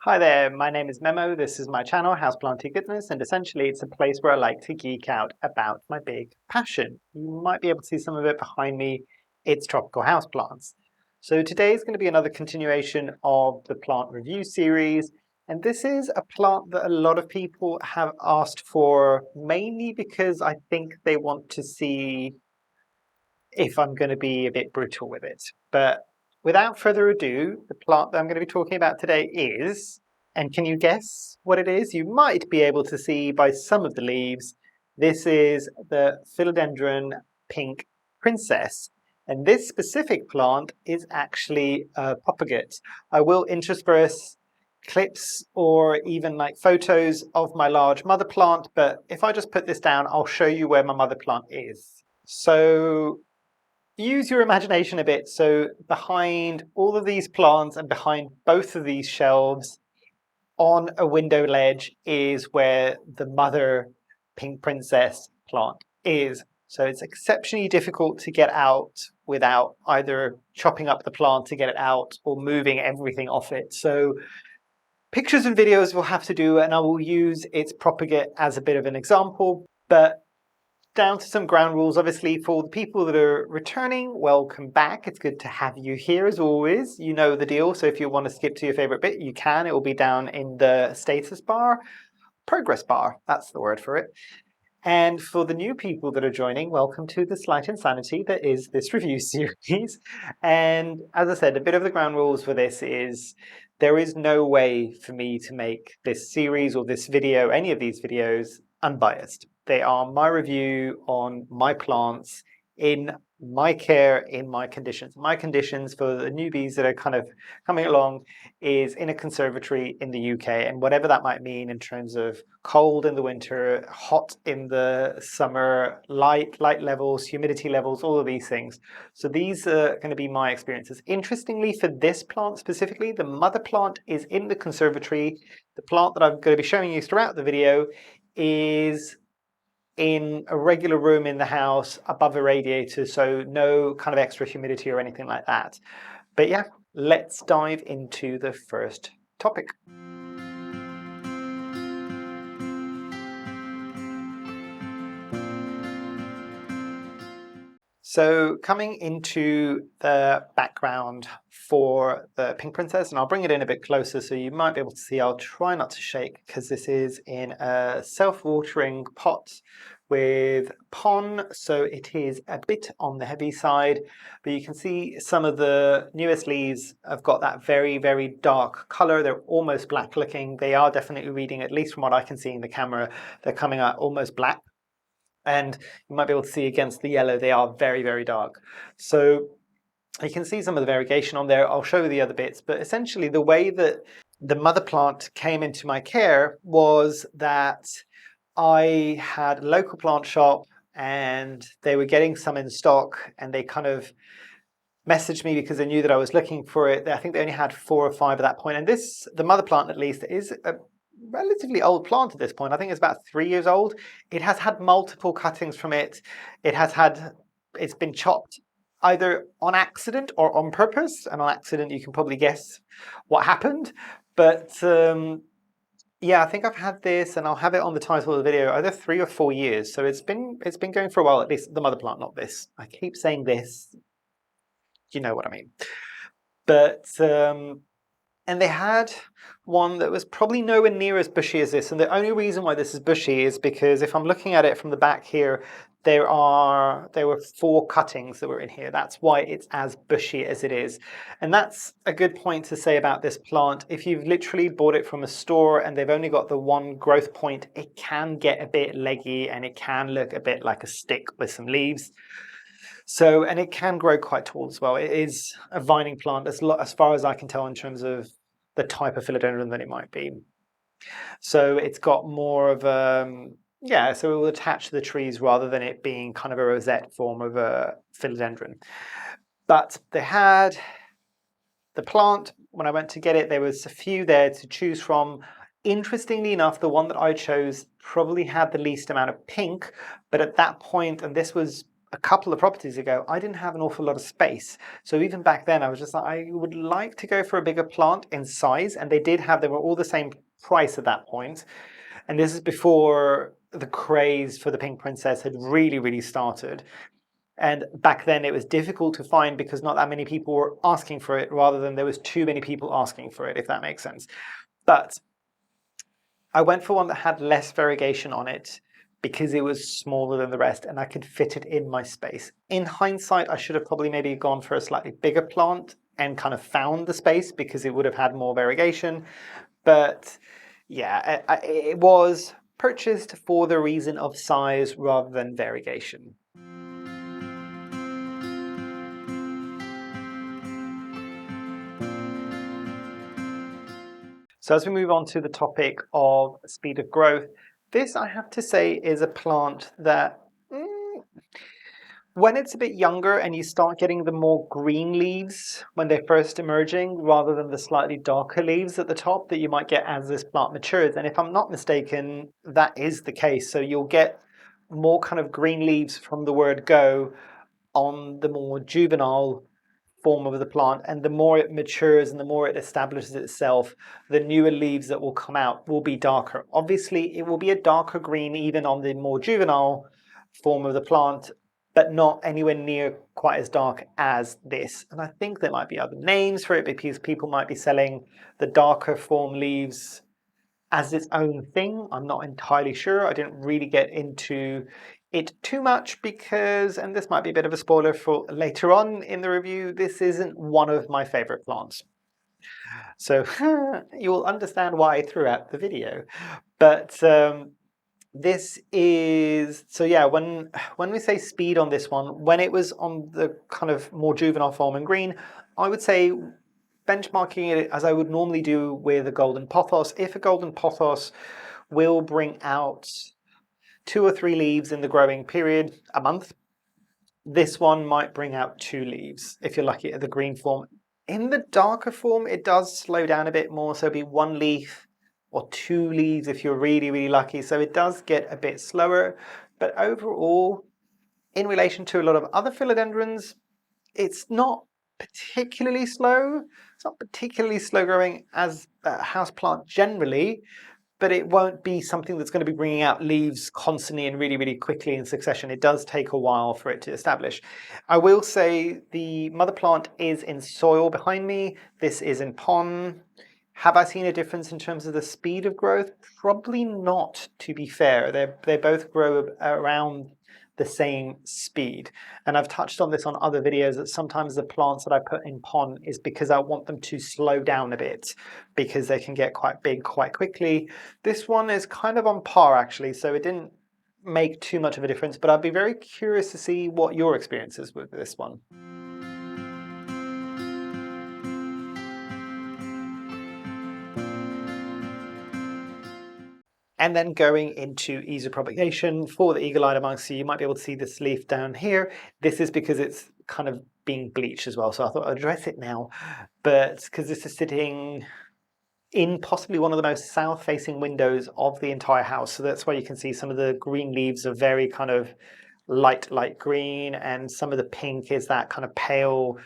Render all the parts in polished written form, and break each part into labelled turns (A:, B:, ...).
A: Hi there, my name is Memo. This is my channel, Houseplantygoodness, and essentially it's a place where I like to geek out about my big passion. You might be able to see some of it behind me. It's tropical houseplants. So today is going to be another continuation of the plant review series, and this is a plant that a lot of people have asked for, mainly because I think they want to see if I'm going to be a bit brutal with it. But without further ado, the plant that I'm going to be talking about today is, and can you guess what it is? You might be able to see by some of the leaves, this is the Philodendron Pink Princess. And this specific plant is actually a propagate. I will intersperse clips or even like photos of my large mother plant, but if I just put this down, I'll show you where my mother plant is. So use your imagination a bit. So behind all of these plants and behind both of these shelves on a window ledge is where the mother Pink Princess plant is. So it's exceptionally difficult to get out without either chopping up the plant to get it out or moving everything off it. So pictures and videos will have to do, and I will use its propagate as a bit of an example, but down to some ground rules. Obviously, for the people that are returning, welcome back. It's good to have you here as always. You know the deal, so if you want to skip to your favorite bit, you can. It will be down in the status bar, progress bar, that's the word for it. And for the new people that are joining, welcome to the slight insanity that is this review series. And as I said, a bit of the ground rules for this is there is no way for me to make this series or this video, any of these videos, unbiased. They are my review on my plants in my care, in my conditions. My conditions for the newbies that are kind of coming along is in a conservatory in the UK, and whatever that might mean in terms of cold in the winter, hot in the summer, light levels, humidity levels, all of these things. So these are going to be my experiences. Interestingly, for this plant specifically, the mother plant is in the conservatory. The plant that I'm going to be showing you throughout the video is in a regular room in the house above a radiator, so no kind of extra humidity or anything like that. But yeah, let's dive into the first topic. So coming into the background for the Pink Princess, and I'll bring it in a bit closer so you might be able to see. I'll try not to shake because this is in a self-watering pot with pon, so it is a bit on the heavy side, but you can see some of the newest leaves have got that very, very dark color. They're almost black looking. They are definitely reading, at least from what I can see in the camera, they're coming out almost black. And you might be able to see against the yellow, they are very, very dark. So you can see some of the variegation on there. I'll show you the other bits, but essentially the way that the mother plant came into my care was that I had a local plant shop and they were getting some in stock, and they kind of messaged me because they knew that I was looking for it. I think they only had 4 or 5 at that point. And this, the mother plant at least, is a relatively old plant at this point. I think it's about 3 years old. It has had multiple cuttings from it. It's been chopped either on accident or on purpose. And on accident, you can probably guess what happened. But yeah, I think I've had this, and I'll have it on the title of the video, either 3 or 4 years. So it's been going for a while, at least the mother plant, not this. I keep saying this. You know what I mean. But and they had one that was probably nowhere near as bushy as this. And the only reason why this is bushy is because if I'm looking at it from the back here, there were 4 cuttings that were in here. That's why it's as bushy as it is. And that's a good point to say about this plant. If you've literally bought it from a store and they've only got the one growth point, it can get a bit leggy and it can look a bit like a stick with some leaves. So, and it can grow quite tall as well. It is a vining plant as far as I can tell in terms of the type of philodendron that it might be. So it's got more of a, yeah, so it will attach to the trees rather than it being kind of a rosette form of a philodendron. But they had the plant, when I went to get it, there was a few there to choose from. Interestingly enough, the one that I chose probably had the least amount of pink, but at that point, and this was a couple of properties ago, I didn't have an awful lot of space. So even back then, I was just like, I would like to go for a bigger plant in size. And they were all the same price at that point. And this is before the craze for the Pink Princess had really, really started. And back then it was difficult to find because not that many people were asking for it, rather than there was too many people asking for it, if that makes sense. But I went for one that had less variegation on it because it was smaller than the rest and I could fit it in my space. In hindsight, I should have probably maybe gone for a slightly bigger plant and kind of found the space because it would have had more variegation. But yeah, it was purchased for the reason of size rather than variegation. So as we move on to the topic of speed of growth, this I have to say is a plant that when it's a bit younger and you start getting the more green leaves when they're first emerging, rather than the slightly darker leaves at the top that you might get as this plant matures. And if I'm not mistaken, that is the case. So you'll get more kind of green leaves from the word go on the more juvenile form of the plant, and the more it matures and the more it establishes itself, the newer leaves that will come out will be darker. Obviously, it will be a darker green even on the more juvenile form of the plant, but not anywhere near quite as dark as this. And I think there might be other names for it because people might be selling the darker form leaves as its own thing. I'm not entirely sure. I didn't really get into it too much because, and this might be a bit of a spoiler for later on in the review, this isn't one of my favorite plants. So you will understand why I threw out the video. But this is, so yeah, when we say speed on this one, when it was on the kind of more juvenile form in green, I would say benchmarking it as I would normally do with a golden pothos. If a golden pothos will bring out 2 or 3 leaves in the growing period a month, this one might bring out 2 leaves if you're lucky at the green form. In the darker form, it does slow down a bit more, so it'll be 1 leaf or 2 leaves if you're really, really lucky. So it does get a bit slower, but overall, in relation to a lot of other philodendrons, it's not particularly slow. It's not particularly slow growing as a houseplant generally, but it won't be something that's going to be bringing out leaves constantly and really, really quickly in succession. It does take a while for it to establish. I will say the mother plant is in soil behind me. This is in pon. Have I seen a difference in terms of the speed of growth? Probably not, to be fair. They both grow around the same speed. And I've touched on this on other videos that sometimes the plants that I put in pon is because I want them to slow down a bit because they can get quite big quite quickly. This one is kind of on par actually, so it didn't make too much of a difference, but I'd be very curious to see what your experience is with this one. And then going into ease of propagation for the eagle-eyed amongst you, you might be able to see this leaf down here. This is because it's kind of being bleached as well, so I thought I'd address it now. But because this is sitting in possibly one of the most south-facing windows of the entire house, so that's why you can see some of the green leaves are very kind of light green, and some of the pink is that kind of pale,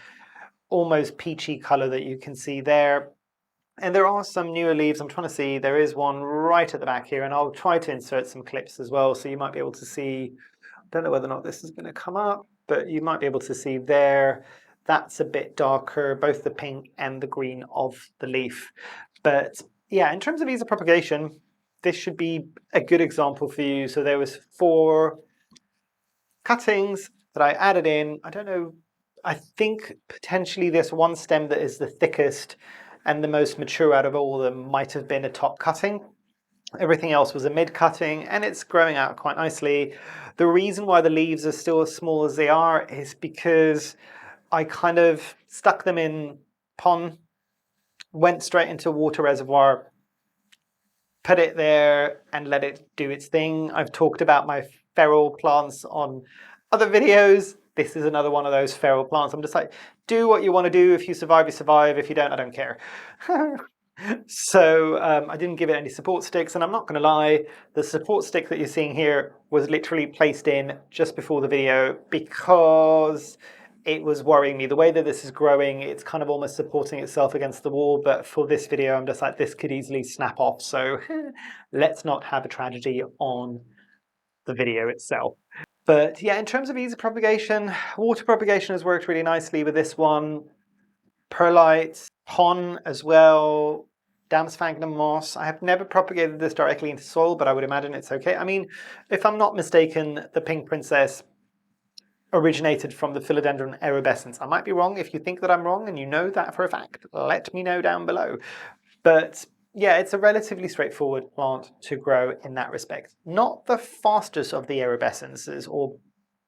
A: almost peachy color that you can see there. And there are some newer leaves. I'm trying to see, there is one right at the back here, and I'll try to insert some clips as well, so you might be able to see, I don't know whether or not this is going to come up, but you might be able to see there, that's a bit darker, both the pink and the green of the leaf. But yeah, in terms of ease of propagation, this should be a good example for you. So there was 4 cuttings that I added in. I don't know, I think potentially this one stem that is the thickest and the most mature out of all of them might have been a top cutting. Everything else was a mid cutting, and it's growing out quite nicely. The reason why the leaves are still as small as they are is because I kind of stuck them in pon, went straight into a water reservoir, put it there and let it do its thing. I've talked about my feral plants on other videos. This is another one of those feral plants. I'm just like, do what you want to do. If you survive, you survive. If you don't, I don't care. So I didn't give it any support sticks, and I'm not going to lie, the support stick that you're seeing here was literally placed in just before the video because it was worrying me. The way that this is growing, it's kind of almost supporting itself against the wall, but for this video, I'm just like, this could easily snap off, so let's not have a tragedy on the video itself. But yeah, in terms of ease of propagation, water propagation has worked really nicely with this one. Perlite, pon as well, Damsphagnum moss. I have never propagated this directly into soil, but I would imagine it's okay. I mean, if I'm not mistaken, the Pink Princess originated from the Philodendron erubescens. I might be wrong. If you think that I'm wrong and you know that for a fact, let me know down below. But yeah, it's a relatively straightforward plant to grow in that respect. Not the fastest of the erubescences or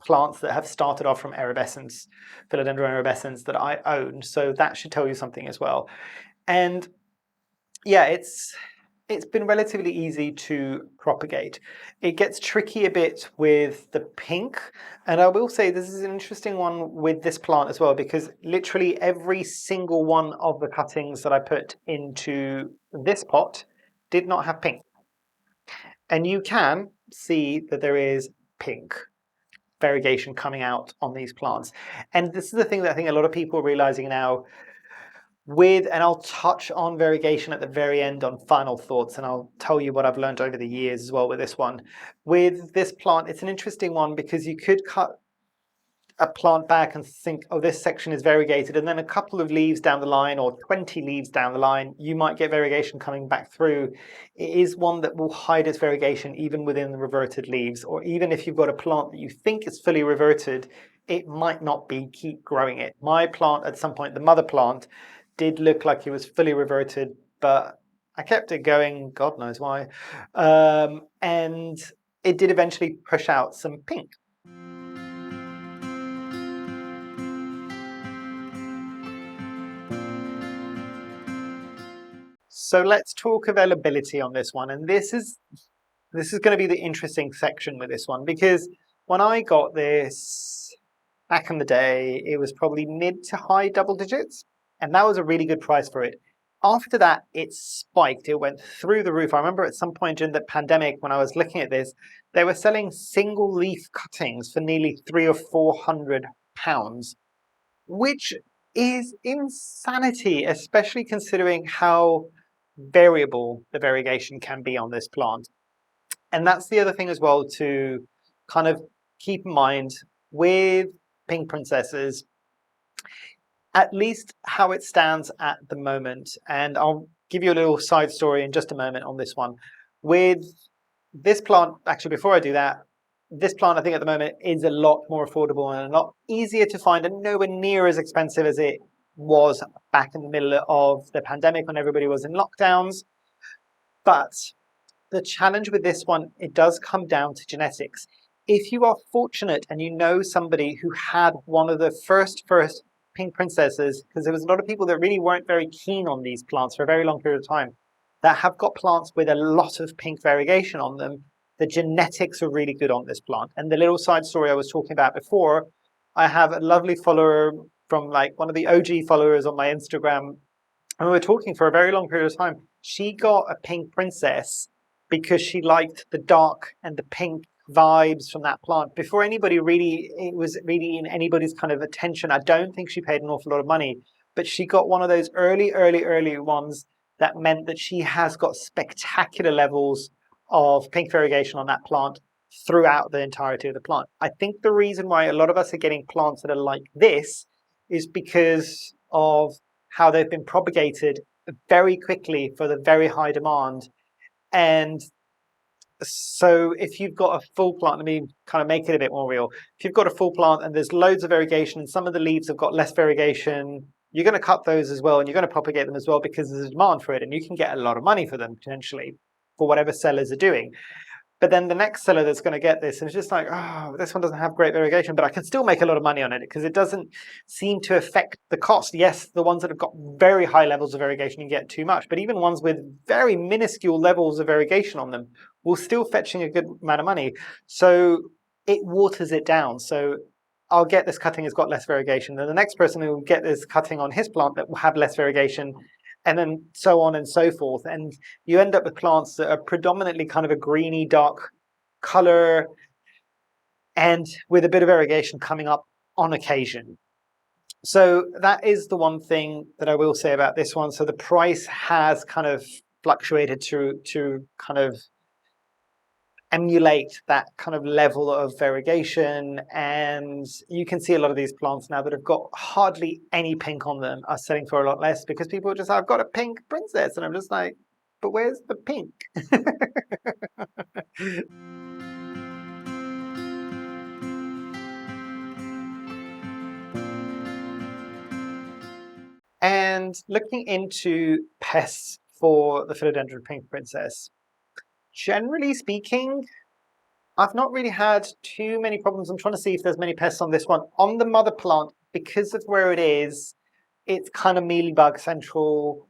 A: plants that have started off from erubescence, Philodendron erubescens that I own. So that should tell you something as well. And yeah, it's been relatively easy to propagate. It gets tricky a bit with the pink, and I will say this is an interesting one with this plant as well, because literally every single one of the cuttings that I put into this pot did not have pink. And you can see that there is pink variegation coming out on these plants. And this is the thing that I think a lot of people are realizing now and I'll touch on variegation at the very end on final thoughts, and I'll tell you what I've learned over the years as well with this one. With this plant, it's an interesting one because you could cut a plant back and think, oh, this section is variegated, and then a couple of leaves down the line or 20 leaves down the line, you might get variegation coming back through. It is one that will hide its variegation even within the reverted leaves, or even if you've got a plant that you think is fully reverted, it might not be, keep growing it. My plant at some point, the mother plant, did look like it was fully reverted, but I kept it going, God knows why. And it did eventually push out some pink. So let's talk availability on this one. And this is going to be the interesting section with this one, because when I got this back in the day, it was probably mid to high double digits. And that was a really good price for it. After that, it spiked. It went through the roof. I remember at some point during the pandemic, when I was looking at this, they were selling single leaf cuttings for nearly £300 or £400, which is insanity, especially considering how variable the variegation can be on this plant. And that's the other thing as well to kind of keep in mind with pink princesses, at least how it stands at the moment. And I'll give you a little side story in just a moment on this one. With this plant, actually, before I do that, this plant, I think at the moment is a lot more affordable and a lot easier to find and nowhere near as expensive as it was back in the middle of the pandemic when everybody was in lockdowns. But the challenge with this one, it does come down to genetics. If you are fortunate and you know somebody who had one of the first pink princesses, because there was a lot of people that really weren't very keen on these plants for a very long period of time, that have got plants with a lot of pink variegation on them, the genetics are really good on this plant. And the little side story I was talking about before, I have a lovely follower from like one of the OG followers on my Instagram, and we were talking for a very long period of time. She got a pink princess because she liked the dark and the pink vibes from that plant. Before anybody really, it was really in anybody's kind of attention. I don't think she paid an awful lot of money, but she got one of those early ones that meant that she has got spectacular levels of pink variegation on that plant throughout the entirety of the plant. I think the reason why a lot of us are getting plants that are like this is because of how they've been propagated very quickly for the very high demand. And so if you've got a full plant, let me kind of make it a bit more real. If you've got a full plant and there's loads of variegation and some of the leaves have got less variegation, you're going to cut those as well and you're going to propagate them as well because there's a demand for it and you can get a lot of money for them potentially for whatever sellers are doing. But then the next seller that's going to get this and it's just like, oh, this one doesn't have great variegation, but I can still make a lot of money on it because it doesn't seem to affect the cost. Yes, the ones that have got very high levels of variegation, you get too much, but even ones with very minuscule levels of variegation on them will still fetching a good amount of money. So it waters it down. So I'll get this cutting has got less variegation. Then the next person who will get this cutting on his plant that will have less variegation, and then so on and so forth. And you end up with plants that are predominantly kind of a greeny, dark color and with a bit of variegation coming up on occasion. So that is the one thing that I will say about this one. So the price has kind of fluctuated to kind of emulate that kind of level of variegation, and you can see a lot of these plants now that have got hardly any pink on them are selling for a lot less because people are just, I've got a pink princess, and I'm just like, but where's the pink? And looking into pests for the Philodendron Pink Princess, generally speaking, I've not really had too many problems. I'm trying to see if there's many pests on this one. On the mother plant, because of where it is, it's kind of mealybug central,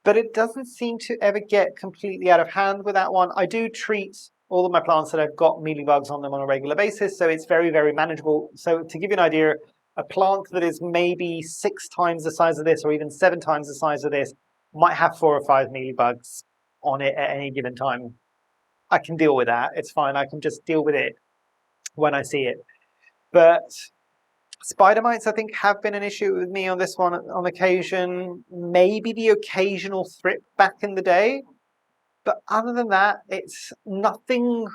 A: but it doesn't seem to ever get completely out of hand with that one. I do treat all of my plants that I've got mealybugs on them on a regular basis, so it's very, very manageable. So to give you an idea, a plant that is maybe 6 times the size of this or even 7 times the size of this might have 4 or 5 mealybugs on it at any given time. I can deal with that. It's fine. I can just deal with it when I see it. But spider mites, I think, have been an issue with me on this one on occasion. Maybe the occasional thrip back in the day. But other than that, it's nothing.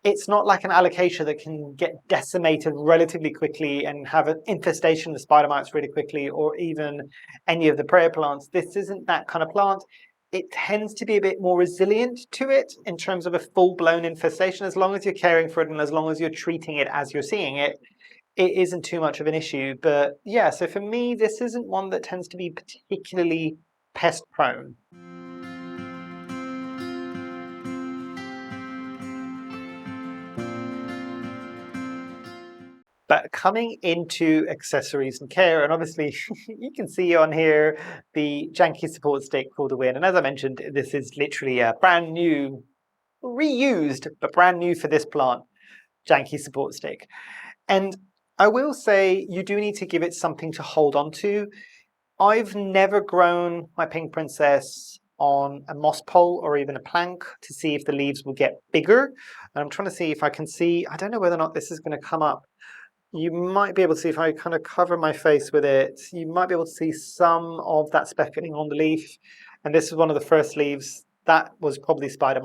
A: It's not like an alocasia that can get decimated relatively quickly and have an infestation of spider mites really quickly, or even any of the prayer plants. This isn't that kind of plant. It tends to be a bit more resilient to it in terms of a full-blown infestation. As long as you're caring for it and as long as you're treating it as you're seeing it, it isn't too much of an issue. But yeah, so for me, this isn't one that tends to be particularly pest prone. But coming into accessories and care, and obviously you can see on here the janky support stick for the win. And as I mentioned, this is literally a brand new, reused, but brand new for this plant, janky support stick. And I will say you do need to give it something to hold on to. I've never grown my pink princess on a moss pole or even a plank to see if the leaves will get bigger. And I'm trying to see if I can see, I don't know whether or not this is going to come up. You might be able to see if I kind of cover my face with it, you might be able to see some of that speckling on the leaf. And this is one of the first leaves. That was probably spider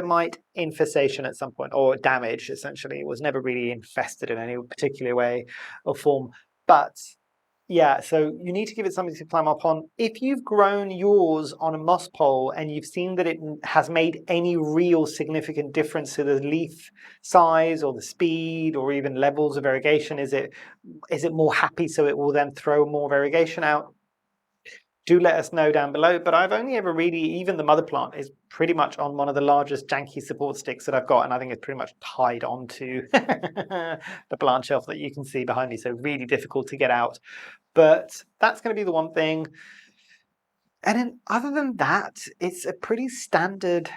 A: mite infestation at some point, or damage, essentially. It was never really infested in any particular way or form. But yeah, so you need to give it something to climb up on. If you've grown yours on a moss pole and you've seen that it has made any real significant difference to the leaf size or the speed or even levels of variegation, is it more happy so it will then throw more variegation out? Do let us know down below. But I've only ever really, even the mother plant is pretty much on one of the largest janky support sticks that I've got, and I think it's pretty much tied onto the plant shelf that you can see behind me, so really difficult to get out. But that's going to be the one thing. And then other than that, it's a pretty standard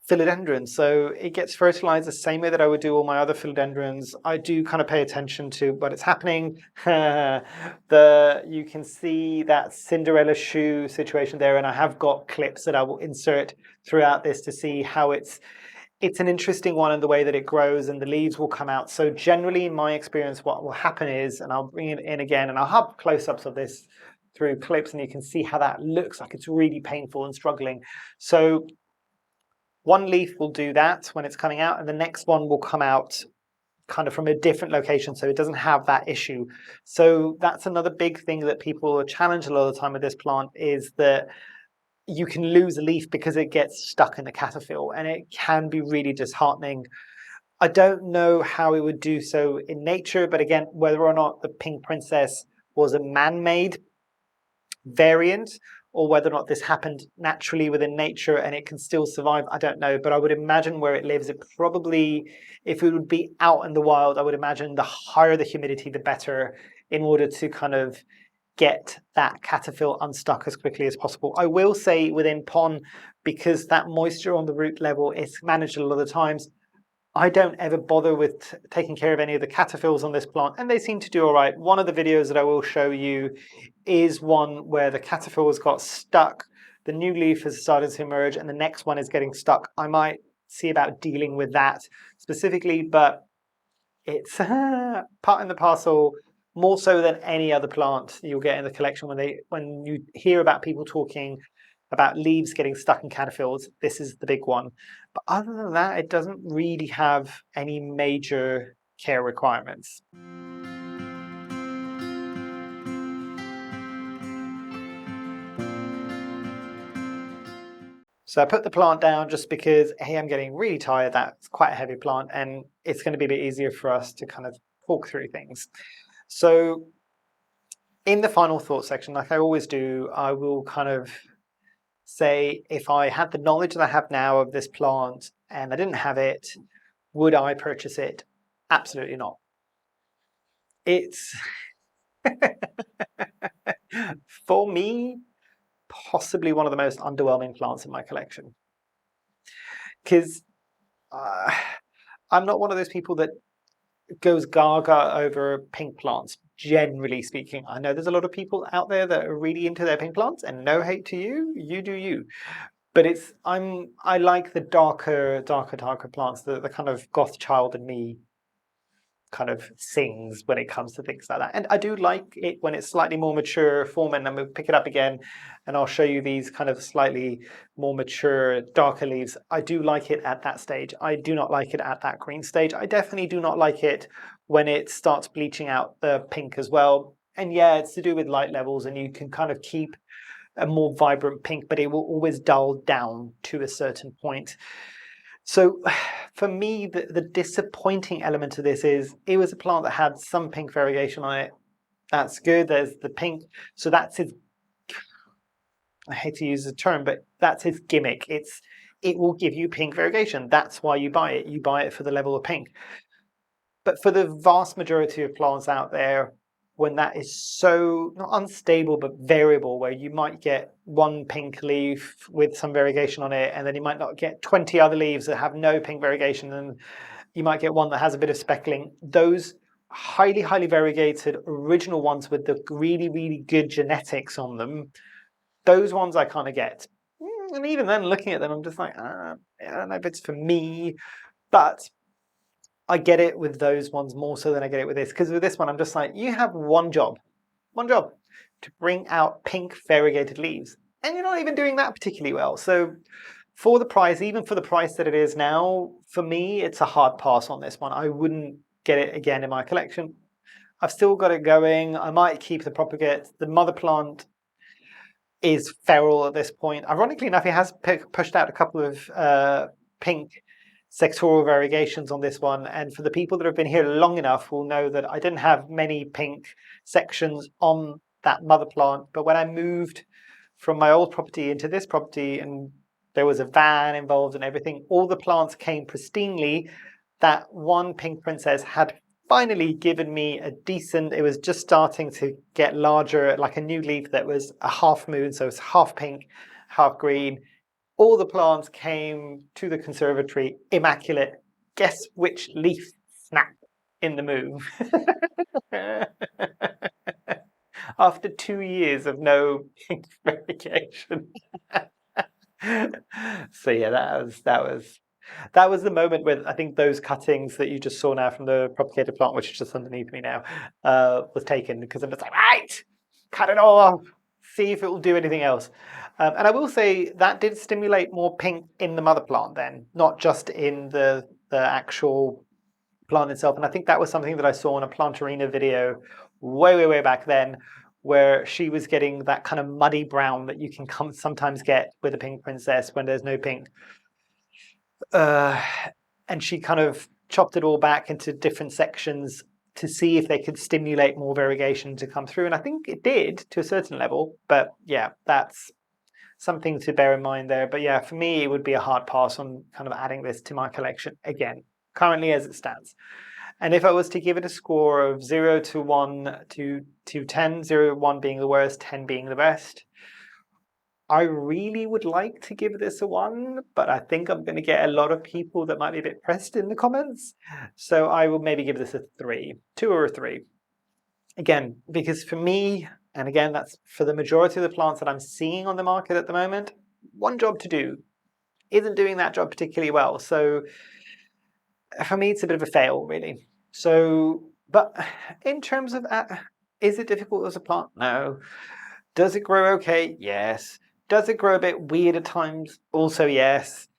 A: philodendron. So it gets fertilized the same way that I would do all my other philodendrons. I do kind of pay attention to what is happening. You can see that Cinderella shoe situation there, and I have got clips that I will insert throughout this to see how it's an interesting one in the way that it grows and the leaves will come out. So generally, in my experience, what will happen is, and I'll bring it in again, and I'll have close-ups of this through clips, and you can see how that looks like it's really painful and struggling. So one leaf will do that when it's coming out, and the next one will come out kind of from a different location, so it doesn't have that issue. So that's another big thing that people are challenged a lot of the time with this plant, is that you can lose a leaf because it gets stuck in the cataphyll, and it can be really disheartening. I don't know how it would do so in nature, but again, whether or not the Pink Princess was a man-made variant or whether or not this happened naturally within nature and it can still survive, I don't know. But I would imagine where it lives, it probably, if it would be out in the wild, I would imagine the higher the humidity, the better, in order to kind of get that cataphyll unstuck as quickly as possible. I will say within pon, because that moisture on the root level is managed a lot of the times, I don't ever bother with taking care of any of the cataphyls on this plant, and they seem to do all right. One of the videos that I will show you is one where the cataphyls got stuck, the new leaf has started to emerge, and the next one is getting stuck. I might see about dealing with that specifically, but it's part in the parcel, more so than any other plant you'll get in the collection. When you hear about people talking about leaves getting stuck in cataphyls, this is the big one. But other than that, it doesn't really have any major care requirements. So I put the plant down just because, hey, I'm getting really tired. That's quite a heavy plant, and it's going to be a bit easier for us to kind of talk through things. So in the final thought section, like I always do, I will kind of say, if I had the knowledge that I have now of this plant and I didn't have it, would I purchase it? Absolutely not. It's, for me, possibly one of the most underwhelming plants in my collection. Because I'm not one of those people that goes gaga over pink plants, generally speaking. I know there's a lot of people out there that are really into their pink plants, and no hate to you, you do you. But I like the darker plants, the kind of goth child in me kind of sings when it comes to things like that. And I do like it when it's slightly more mature form, and I'm going to pick it up again and I'll show you these kind of slightly more mature, darker leaves. I do like it at that stage. I do not like it at that green stage. I definitely do not like it when it starts bleaching out the pink as well. And yeah, it's to do with light levels, and you can kind of keep a more vibrant pink, but it will always dull down to a certain point. So for me, the disappointing element of this is it was a plant that had some pink variegation on it. That's good. There's the pink. So that's its, I hate to use the term, but that's its gimmick. It will give you pink variegation. That's why you buy it. You buy it for the level of pink. But for the vast majority of plants out there, when that is so, not unstable, but variable, where you might get one pink leaf with some variegation on it, and then you might not get 20 other leaves that have no pink variegation, and you might get one that has a bit of speckling. Those highly variegated original ones with the really good genetics on them, those ones I kind of get. And even then, looking at them, I'm just like, I don't know if it's for me, but I get it with those ones more so than I get it with this. Because with this one, I'm just like, you have one job, to bring out pink variegated leaves. And you're not even doing that particularly well. So for the price, even for the price that it is now, for me, it's a hard pass on this one. I wouldn't get it again in my collection. I've still got it going. I might keep the Propagate. The mother plant is feral at this point. Ironically enough, it has pushed out a couple of pink sectoral variegations on this one, and for the people that have been here long enough will know that I didn't have many pink sections on that mother plant, but when I moved from my old property into this property and there was a van involved and everything, all the plants came pristinely. That one Pink Princess had finally given me a decent, it was just starting to get larger, like a new leaf that was a half moon, so it's half pink, half green. All the plants came to the conservatory immaculate. Guess which leaf snapped in the move? After 2 years of no pink variegation. So yeah, that was the moment where I think those cuttings that you just saw now from the propagated plant, which is just underneath me now, was taken, because I'm just like, right, cut it all off, see if it will do anything else. And I will say that did stimulate more pink in the mother plant then, not just in the actual plant itself. And I think that was something that I saw in a Plantarina video way back then, where she was getting that kind of muddy brown that you can sometimes get with a Pink Princess when there's no pink. And she kind of chopped it all back into different sections to see if they could stimulate more variegation to come through. And I think it did to a certain level, but yeah, that's something to bear in mind there. But yeah, for me, it would be a hard pass on kind of adding this to my collection again, currently as it stands. And if I was to give it a score of 0 to 1 to 10, 0, 1 being the worst, 10 being the best, I really would like to give this a 1, but I think I'm going to get a lot of people that might be a bit pressed in the comments. So I will maybe give this a 3, 2 or a 3. Again, because for me, and again, that's for the majority of the plants that I'm seeing on the market at the moment, one job to do isn't doing that job particularly well. So for me, it's a bit of a fail, really. So, but in terms of, is it difficult as a plant? No. Does it grow okay? Yes. Does it grow a bit weird at times? Also, yes.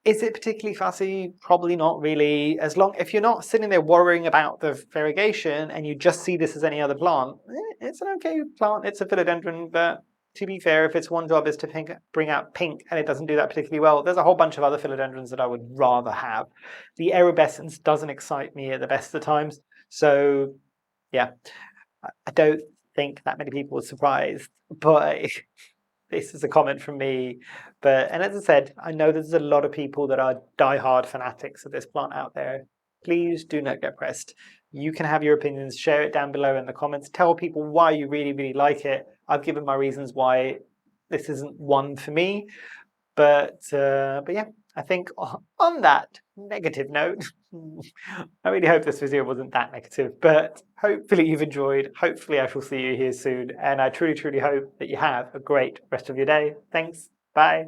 A: Is it particularly fussy? Probably not really. If you're not sitting there worrying about the variegation and you just see this as any other plant, it's an okay plant. It's a philodendron, but to be fair, if its one job is to bring out pink and it doesn't do that particularly well, there's a whole bunch of other philodendrons that I would rather have. The aerobescence doesn't excite me at the best of times. So yeah, I don't think that many people are surprised, but this is a comment from me. And as I said, I know there's a lot of people that are die-hard fanatics of this plant out there. Please do not get pressed. You can have your opinions, share it down below in the comments, tell people why you really, really like it. I've given my reasons why this isn't one for me. But yeah, I think on that negative note, I really hope this video wasn't that negative, but hopefully you've enjoyed. Hopefully I shall see you here soon. And I truly, truly hope that you have a great rest of your day. Thanks. Bye.